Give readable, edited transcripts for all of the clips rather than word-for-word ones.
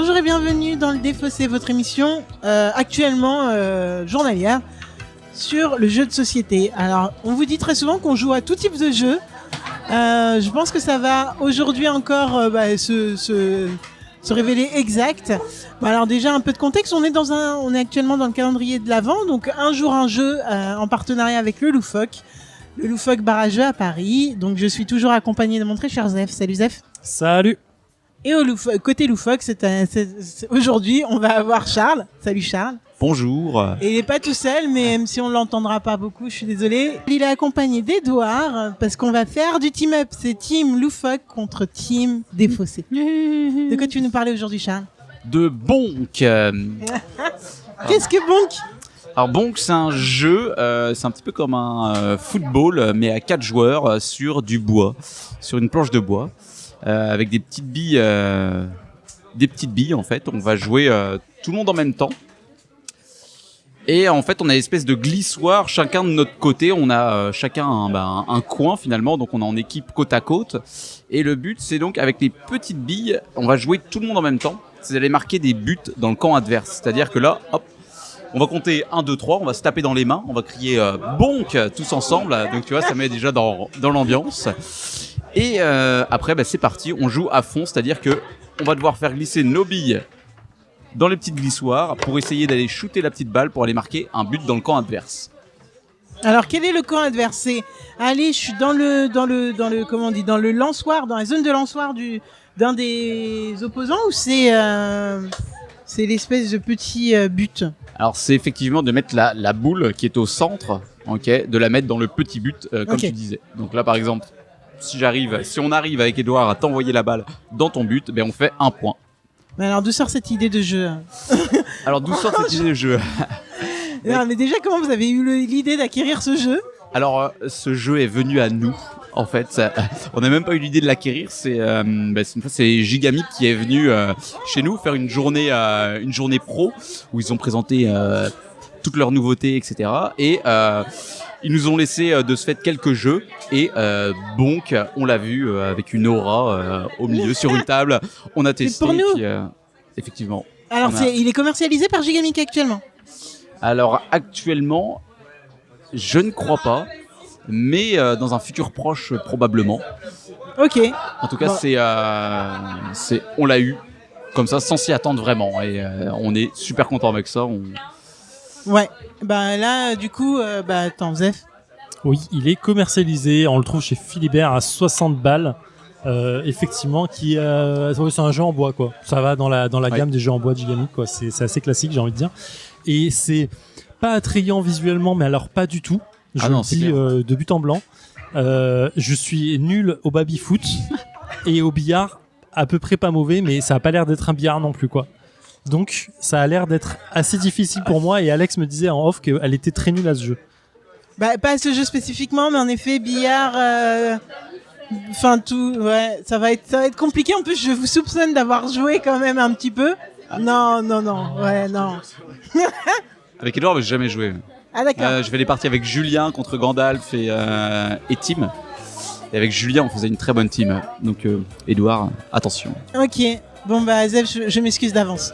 Bonjour et bienvenue dans le Défaussé, votre émission actuellement journalière sur le jeu de société. Alors, on vous dit très souvent qu'on joue à tout type de jeu. Je pense que ça va aujourd'hui encore se révéler exact. Bon, alors déjà un peu de contexte, on est actuellement dans le calendrier de l'Avent, donc un jour un jeu en partenariat avec le Loufoque Barrageux à Paris. Donc je suis toujours accompagné de mon très cher Zef. Salut Zef. Salut. Et côté Loufoque, aujourd'hui, on va avoir Charles. Salut Charles. Bonjour. Et il n'est pas tout seul, mais même si on ne l'entendra pas beaucoup, je suis désolée. Il est accompagné d'Edouard, parce qu'on va faire du team-up. C'est Team Loufoque contre Team Défaussé. De quoi tu veux nous parler aujourd'hui, Charles ? De Bonk. Qu'est-ce que Bonk ? Alors Bonk, c'est un jeu, c'est un petit peu comme un football, mais à 4 joueurs sur du bois, sur une planche de bois. Avec des petites billes en fait. On va jouer tout le monde en même temps. Et en fait, on a une espèce de glissoire, chacun de notre côté. On a chacun un coin finalement, donc on est en équipe côte à côte. Et le but, c'est donc avec les petites billes, on va jouer tout le monde en même temps. C'est d'aller marquer des buts dans le camp adverse. C'est-à-dire que là, hop, on va compter 1, 2, 3, on va se taper dans les mains, on va crier bonk tous ensemble. Donc tu vois, ça met déjà dans l'ambiance. Et après, c'est parti, on joue à fond, c'est-à-dire que on va devoir faire glisser nos billes dans les petites glissoires pour essayer d'aller shooter la petite balle pour aller marquer un but dans le camp adverse. Alors, quel est le camp adverse ? C'est, allez, je suis dans le lançoir, dans la zone de lançoir d'un des opposants, ou c'est l'espèce de petit but ? Alors, c'est effectivement de mettre la boule qui est au centre, okay, de la mettre dans le petit but, comme tu disais. Donc là, par exemple, si on arrive avec Edouard à t'envoyer la balle dans ton but, on fait 1 point. Mais alors, d'où sort cette idée de jeu ? Alors, d'où sort cette idée de jeu ? Non, mais déjà, comment vous avez eu l'idée d'acquérir ce jeu ? Alors, ce jeu est venu à nous. En fait, on n'a même pas eu l'idée de l'acquérir. C'est Gigamic qui est venu chez nous faire une journée pro où ils ont présenté toutes leurs nouveautés, etc. Et ils nous ont laissé de ce fait quelques jeux. Et Bonk, on l'a vu avec une aura au milieu sur une table. On a testé. C'est pour nous. Puis, effectivement. Alors, il est commercialisé par Gigamic actuellement ? Alors actuellement, je ne crois pas. Mais dans un futur proche, probablement. Ok. En tout cas, on l'a eu comme ça, sans s'y attendre vraiment. Et on est super content avec ça. Ouais. Là, du coup, attends, Zef. Oui, il est commercialisé. On le trouve chez Philibert à 60 balles. Effectivement, c'est un jeu en bois, quoi. Ça va dans la gamme des jeux en bois de Gigamic, quoi. C'est assez classique, j'ai envie de dire. Et c'est pas attrayant visuellement, mais alors pas du tout. Je le dis de but en blanc. Je suis nul au baby-foot et au billard, à peu près pas mauvais, mais ça a pas l'air d'être un billard non plus, quoi. Donc, ça a l'air d'être assez difficile pour moi. Et Alex me disait en off qu'elle était très nulle à ce jeu. Pas à ce jeu spécifiquement, mais en effet, billard. Tout. Ouais, ça va être compliqué. En plus, je vous soupçonne d'avoir joué quand même un petit peu. Non. Ouais, non. Avec Edouard, j'ai jamais joué. Ah d'accord. Je fais des parties avec Julien contre Gandalf et Tim. Et avec Julien, on faisait une très bonne team. Donc, Edouard, attention. Ok. Bon Zef, je m'excuse d'avance.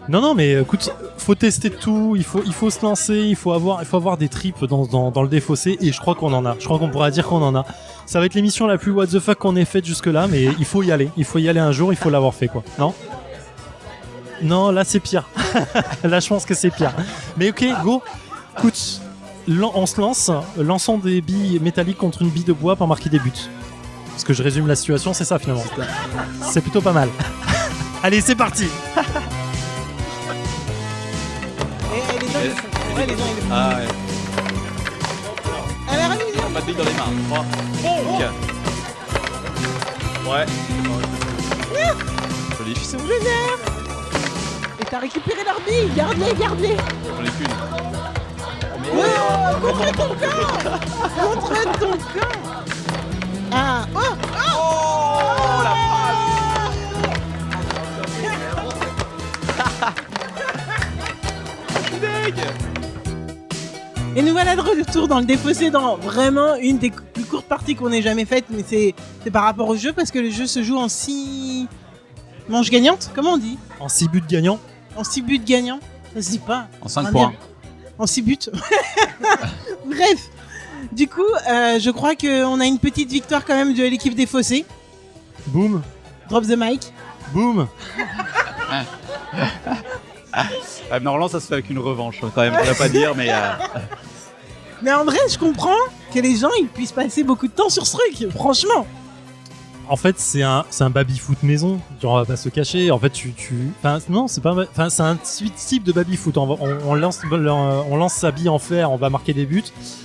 Non, mais écoute, faut tester tout. Il faut se lancer. Il faut avoir des tripes dans le Défaussé. Et je crois qu'on en a. Je crois qu'on pourra dire qu'on en a. Ça va être l'émission la plus what the fuck qu'on ait faite jusque là, mais il faut y aller. Il faut y aller un jour. Il faut l'avoir fait, quoi. Non, là c'est pire. Là, je pense que c'est pire. Mais ok, go. Écoute, on se lance, lançons des billes métalliques contre une bille de bois pour marquer des buts. Parce que je résume la situation, c'est ça finalement. C'est plutôt pas mal. Allez, c'est parti. Ah ouais. Alors, allez-y. Pas de billes dans les mains. Bonk. Ouais. Joli. Ils sont vénères. Et t'as récupéré leur bille. Garde-les. J'en ai qu'une. Contre ton camp. Ah. Oh la Et nous voilà de retour dans le Défaussé, dans vraiment une des plus courtes parties qu'on ait jamais faites, mais c'est par rapport au jeu, parce que le jeu se joue en 6 Manche gagnante, comment on dit? En 6 buts gagnants. En 6 buts gagnants? Ça se dit pas. En 5 On va points. dire. En 6 buts. Bref. Du coup, je crois qu'on a une petite victoire quand même de l'équipe des Fossés. Boum. Drop the mic. Boum. Normalement, ça se fait avec une revanche, quand même, on va pas dire, mais. Mais en vrai, je comprends que les gens ils puissent passer beaucoup de temps sur ce truc, franchement. En fait, c'est un baby-foot maison. Genre, on va pas se cacher. En fait, Enfin, non, c'est pas. Enfin, c'est un type de baby-foot. On lance sa bille en fer, on va marquer des buts.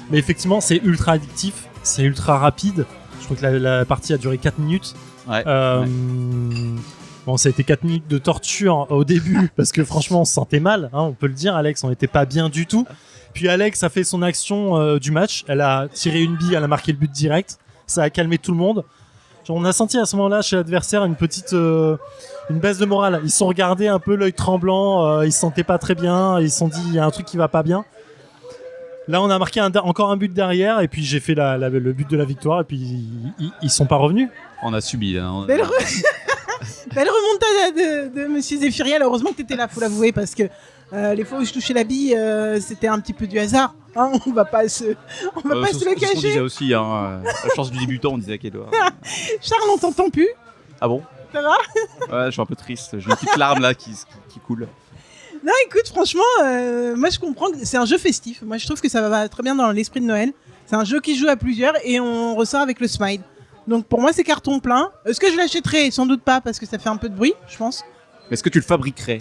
Mais effectivement, c'est ultra addictif, c'est ultra rapide. Je crois que la partie a duré 4 minutes. Ouais. Bon, ça a été 4 minutes de torture au début, parce que franchement, on se sentait mal, hein, on peut le dire, Alex, on n'était pas bien du tout. Puis Alex a fait son action du match, elle a tiré une bille, elle a marqué le but direct, ça a calmé tout le monde. Genre, on a senti à ce moment-là chez l'adversaire une baisse de morale. Ils se sont regardés un peu l'œil tremblant, ils se sentaient pas très bien, ils se sont dit il y a un truc qui va pas bien. Là, on a marqué encore un but derrière, et puis j'ai fait le but de la victoire, et puis ils sont pas revenus. On a subi. Hein, Belle remontada de Monsieur Zéphiriel. Heureusement que t'étais là, faut l'avouer, parce que les fois où je touchais la bille, c'était un petit peu du hasard. Hein, on va pas se le On cacher. disait aussi, hein, la chance du débutant, on disait qu'elle doit. Charles, on t'entend plus. Ah bon? Ça va? Ouais, je suis un peu triste. J'ai une petite larme là qui coule. Non, écoute, franchement, moi je comprends que c'est un jeu festif. Moi je trouve que ça va très bien dans l'esprit de Noël. C'est un jeu qui se joue à plusieurs et on ressort avec le smile. Donc pour moi c'est carton plein. Est-ce que je l'achèterai? Sans doute pas, parce que ça fait un peu de bruit, je pense. Mais est-ce que tu le fabriquerais?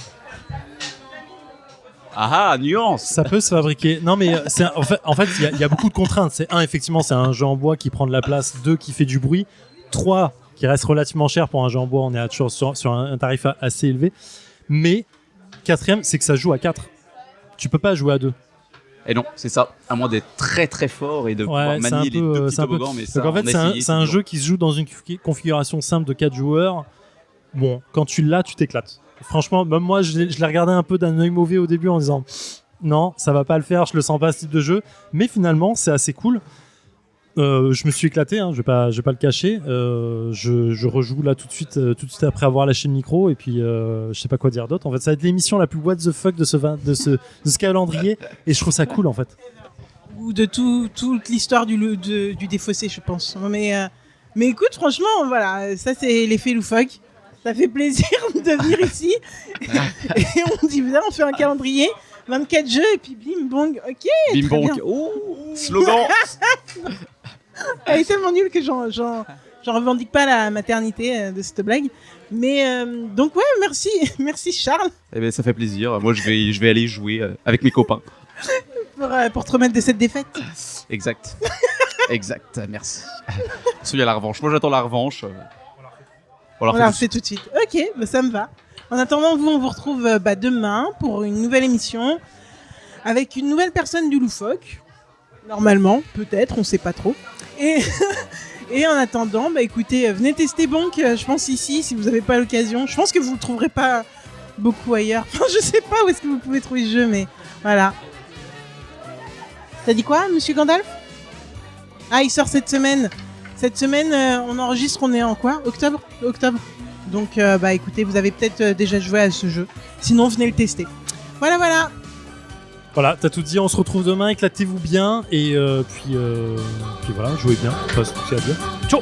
Ah, nuance. Ça peut se fabriquer. Non, mais en fait, il y a beaucoup de contraintes. C'est effectivement, c'est un jeu en bois qui prend de la place. 2, qui fait du bruit. 3, qui reste relativement cher pour un jeu en bois. On est toujours sur un tarif assez élevé. Mais 4e, c'est que ça joue à 4. Tu peux pas jouer à 2. Et non, c'est ça. À moins d'être très très fort et de pouvoir manier les deux petits toboggans. Mais ça, donc en fait, c'est un jeu qui se joue dans une configuration simple de 4 joueurs. Bon, quand tu l'as, tu t'éclates. Franchement, même moi, je l'ai regardé un peu d'un œil mauvais au début en disant non, ça va pas le faire, je le sens pas ce type de jeu. Mais finalement, c'est assez cool. Je me suis éclaté, hein, je vais pas le cacher. Je rejoue là tout de suite après avoir lâché le micro, et puis je sais pas quoi dire d'autre. En fait, ça va être l'émission la plus what the fuck de ce calendrier, et je trouve ça cool en fait. Ou de toute l'histoire du défaussé, je pense. Mais écoute, franchement, voilà, ça c'est l'effet loufoque. Ça fait plaisir de venir ici. Et on dit, viens, on fait un calendrier, 24 jeux, et puis bim, bong, ok. Bim, bong, oh, slogan. Elle est tellement nulle que j'en revendique pas la maternité de cette blague. Mais donc ouais, merci Charles. Eh ben, ça fait plaisir. Moi, je vais aller jouer avec mes copains. Pour te remettre de cette défaite. Exact. Exact, merci. Celui à la revanche. Moi, j'attends la revanche. On la refait tout de suite. Ok, bah, ça me va. En attendant, on vous retrouve demain pour une nouvelle émission avec une nouvelle personne du loufoque. Normalement, peut-être, on sait pas trop. Et en attendant, écoutez, venez tester Bonk, je pense ici, si vous n'avez pas l'occasion. Je pense que vous le trouverez pas beaucoup ailleurs. Enfin, je sais pas où est-ce que vous pouvez trouver ce jeu, mais voilà. T'as dit quoi, monsieur Gandalf? Ah, il sort cette semaine. Cette semaine, on enregistre, on est en quoi? Octobre. Donc, écoutez, vous avez peut-être déjà joué à ce jeu. Sinon, venez le tester. Voilà. Voilà, t'as tout dit, on se retrouve demain, éclatez-vous bien, et puis voilà, jouez bien, pas ce qu'il y a à dire. Ciao.